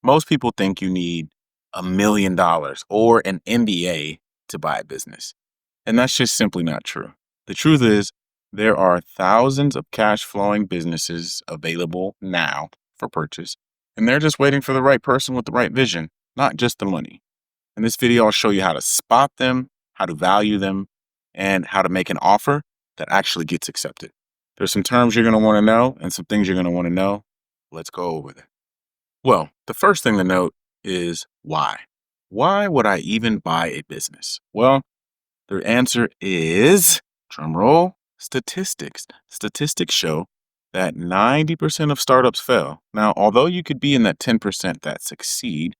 Most people think you need $1 million or an MBA to buy a business. And that's just simply not true. The truth is, there are thousands of cash flowing businesses available now for purchase, and they're just waiting for the right person with the right vision, not just the money. In this video, I'll show you how to spot them, how to value them, and how to make an offer that actually gets accepted. There's some terms you're going to want to know and some things you're going to want to know. Let's go over them. Well, the first thing to note is why. Why would I even buy a business? Well, the answer is, drumroll, statistics. Statistics show that 90% of startups fail. Now, although you could be in that 10% that succeed,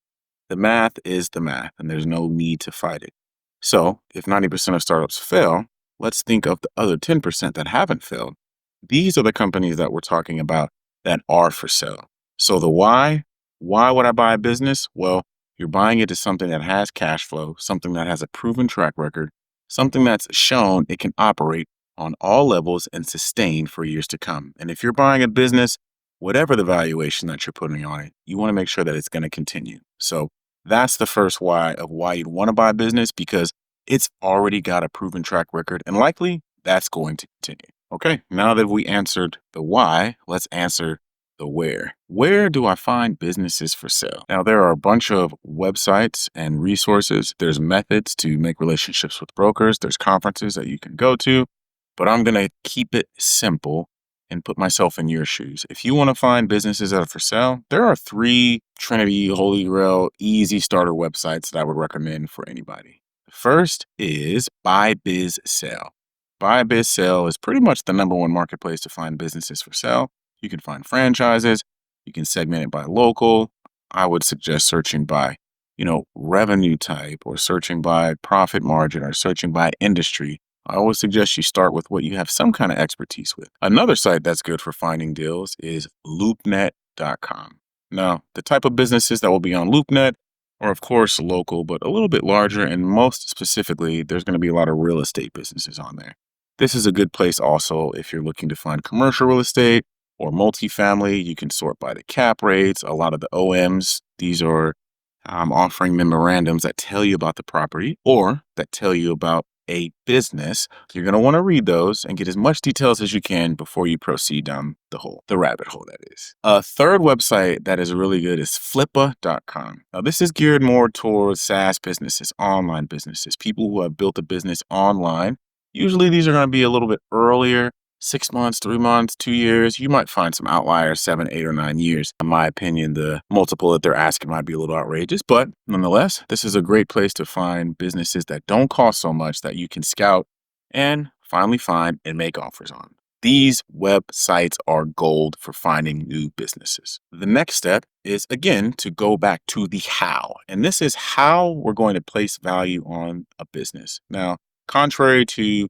the math is the math, and there's no need to fight it. So, if 90% of startups fail, let's think of the other 10% that haven't failed. These are the companies that we're talking about that are for sale. So, the why would I buy a business? Well, you're buying into something that has cash flow, something that has a proven track record, something that's shown it can operate on all levels and sustain for years to come. And if you're buying a business, whatever the valuation that you're putting on it, you want to make sure that it's going to continue. So that's the first why of why you'd want to buy a business, because it's already got a proven track record and likely that's going to continue. Okay, now that we answered the why, let's answer the where. Where do I find businesses for sale? Now, there are a bunch of websites and resources. There's methods to make relationships with brokers. There's conferences that you can go to, but I'm going to keep it simple and put myself in your shoes. If you want to find businesses that are for sale, there are 3 Trinity, Holy Grail, easy starter websites that I would recommend for anybody. The first is Buy Biz Sell. Buy Biz Sell is pretty much the #1 marketplace to find businesses for sale. You can find franchises. You can segment it by local. I would suggest searching by, revenue type, or searching by profit margin, or searching by industry. I always suggest you start with what you have some kind of expertise with. Another site that's good for finding deals is loopnet.com. Now, the type of businesses that will be on LoopNet are, of course, local, but a little bit larger. And most specifically, there's going to be a lot of real estate businesses on there. This is a good place also if you're looking to find commercial real estate or multifamily. You can sort by the cap rates. A lot of the OMs, these are offering memorandums that tell you about the property or that tell you about a business. You're going to want to read those and get as much details as you can before you proceed down the rabbit hole, that is. A third website that is really good is flippa.com. Now, this is geared more towards SaaS businesses, online businesses, people who have built a business online. Usually these are going to be a little bit earlier, 6 months, 3 months, 2 years. You might find some outliers, 7, 8, or 9 years. In my opinion, the multiple that they're asking might be a little outrageous, but nonetheless, this is a great place to find businesses that don't cost so much that you can scout and finally find and make offers on. These websites are gold for finding new businesses. The next step is, again, to go back to the how. And this is how we're going to place value on a business. Now, contrary to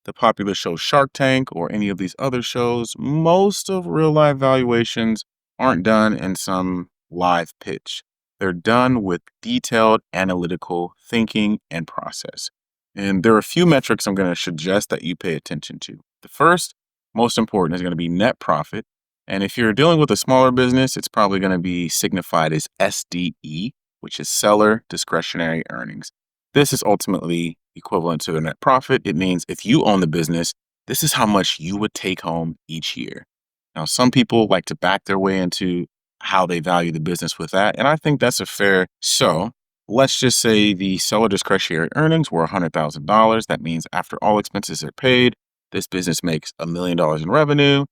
the popular show Shark Tank or any of these other shows, most of real life valuations aren't done in some live pitch. They're done with detailed analytical thinking and process. And there are a few metrics I'm going to suggest that you pay attention to. The first, most important, is going to be net profit. And if you're dealing with a smaller business, it's probably going to be signified as SDE, which is Seller Discretionary Earnings. This is ultimately equivalent to the net profit. It means if you own the business, this is how much you would take home each year. Now, some people like to back their way into how they value the business with that, and I think that's a fair. So let's just say the Seller Discretionary Earnings were $100,000. That means after all expenses are paid, this business makes $1 million in revenue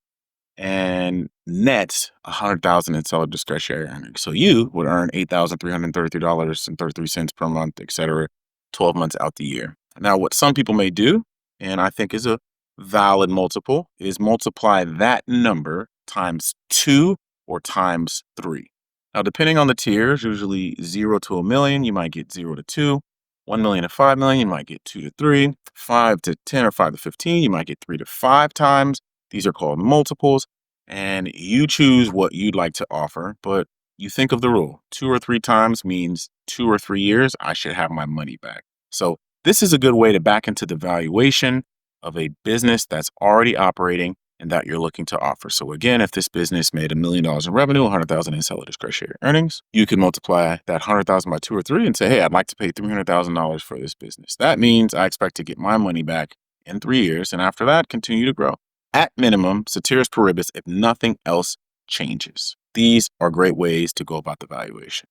and nets $100,000 in Seller Discretionary Earnings. So you would earn $8,333.33 per month, etc., 12 months out the year. Now, what some people may do, and I think is a valid multiple, is multiply that number times 2 or times 3. Now, depending on the tiers, usually 0 to $1 million, you might get 0 to 2. 1 million to 5 million, you might get 2 to 3. 5 to 10 or 5 to 15, you might get 3 to 5 times. These are called multiples, and you choose what you'd like to offer, but you think of the rule. 2 or 3 times means 2 or 3 years, I should have my money back. So this is a good way to back into the valuation of a business that's already operating and that you're looking to offer. So again, if this business made $1 million in revenue, 100,000 in seller discretionary earnings, you can multiply that 100,000 by 2 or 3 and say, hey, I'd like to pay $300,000 for this business. That means I expect to get my money back in 3 years, and after that, continue to grow. At minimum, ceteris paribus, if nothing else changes. These are great ways to go about the valuation.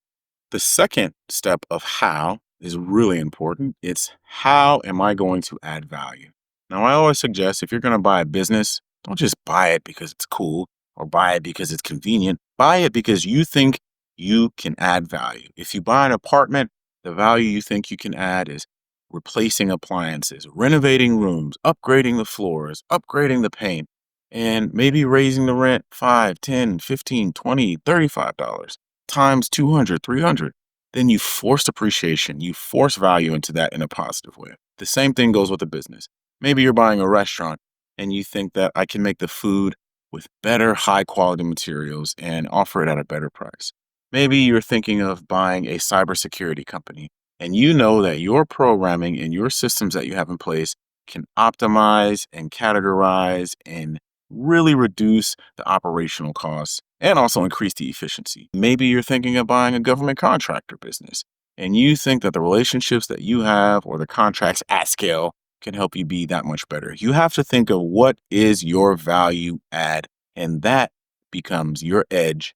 The second step of how is really important. It's how am I going to add value? Now, I always suggest if you're going to buy a business, don't just buy it because it's cool or buy it because it's convenient. Buy it because you think you can add value. If you buy an apartment, the value you think you can add is replacing appliances, renovating rooms, upgrading the floors, upgrading the paint, and maybe raising the rent $5, $10, $15, $20, $35 times 200, 300. Then you forced appreciation, you force value into that in a positive way. The same thing goes with a business. Maybe you're buying a restaurant and you think that I can make the food with better high quality materials and offer it at a better price. Maybe you're thinking of buying a cybersecurity company and you know that your programming and your systems that you have in place can optimize and categorize and really reduce the operational costs and also increase the efficiency. Maybe you're thinking of buying a government contractor business and you think that the relationships that you have or the contracts at scale can help you be that much better. You have to think of what is your value add, and that becomes your edge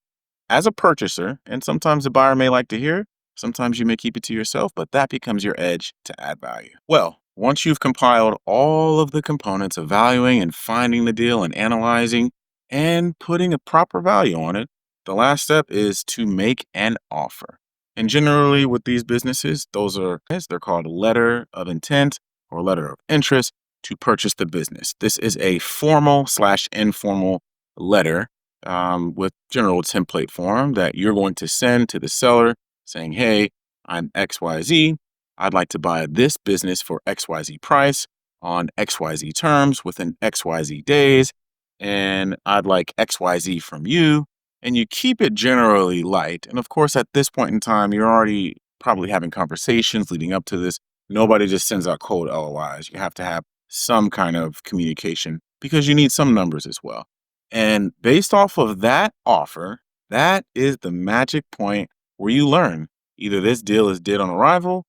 as a purchaser. And sometimes the buyer may like to hear it. Sometimes you may keep it to yourself, but that becomes your edge to add value. Well, once you've compiled all of the components of valuing and finding the deal and analyzing and putting a proper value on it, the last step is to make an offer. And generally with these businesses, they're called letter of intent or letter of interest to purchase the business. This is a formal/informal letter with general template form that you're going to send to the seller saying, hey, I'm XYZ. I'd like to buy this business for XYZ price on XYZ terms within XYZ days. And I'd like XYZ from you. And you keep it generally light. And of course, at this point in time, you're already probably having conversations leading up to this. Nobody just sends out cold LOIs. You have to have some kind of communication because you need some numbers as well. And based off of that offer, that is the magic point where you learn either this deal is dead on arrival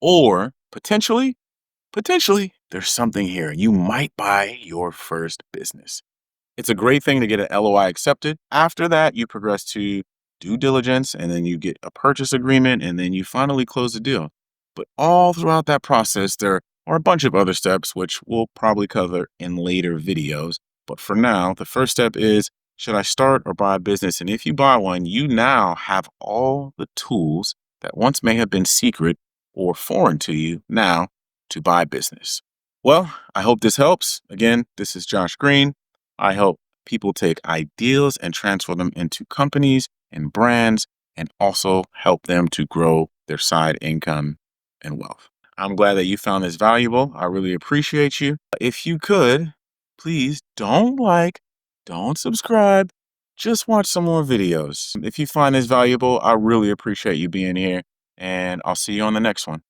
or potentially, there's something here. You might buy your first business. It's a great thing to get an LOI accepted. After that, you progress to due diligence and then you get a purchase agreement and then you finally close the deal. But all throughout that process, there are a bunch of other steps, which we'll probably cover in later videos. But for now, the first step is, should I start or buy a business? And if you buy one, you now have all the tools that once may have been secret or foreign to you now to buy business. Well, I hope this helps. Again, this is Josh Green. I help people take ideas and transfer them into companies and brands and also help them to grow their side income and wealth. I'm glad that you found this valuable. I really appreciate you. If you could, please don't subscribe, just watch some more videos. If you find this valuable, I really appreciate you being here, and I'll see you on the next one.